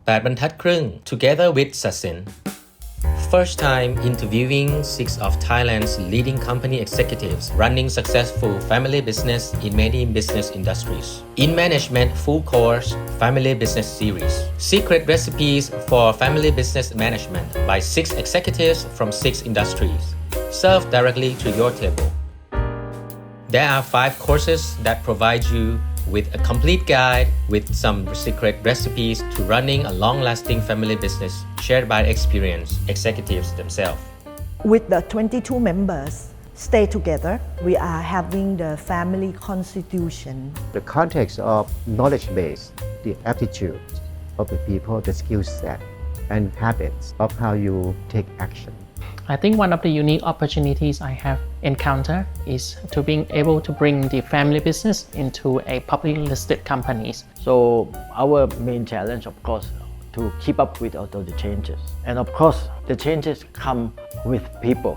8 บรรทัดครึ่ง Together with Sasin. First time interviewing 6 of Thailand's leading company executives running successful family business in many business industries. In Management Full Course Family Business Series. Secret recipes for family business management by 6 executives from 6 industries. Served directly to your table. There are 5 courses that provide you with a complete guide with some secret recipes to running a long-lasting family business shared by experienced executives themselves. With the 22 members stay together, we are having the family constitution. The context of knowledge base, the aptitude of the people, the skill set and habits of how you take action. I think one of the unique opportunities I have encountered is to being able to bring the family business into a publicly listed companies. So our main challenge, of course, to keep up with all the changes. And of course, the changes come with people,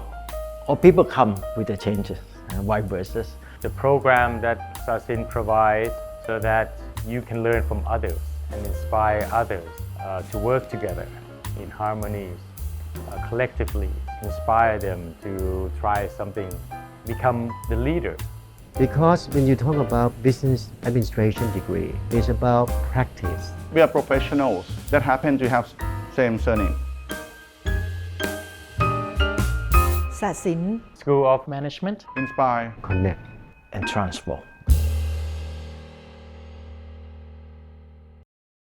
or people come with the changes, and vice versa. The program that Sasin provides so that you can learn from others and inspire others to work together in harmony, collectively, inspire them to try something, become the leader. Because when you talk about business administration degree, it's about practice. We are professionals that happen to have same surname. Sasin School of Management, Inspire, Connect and transform.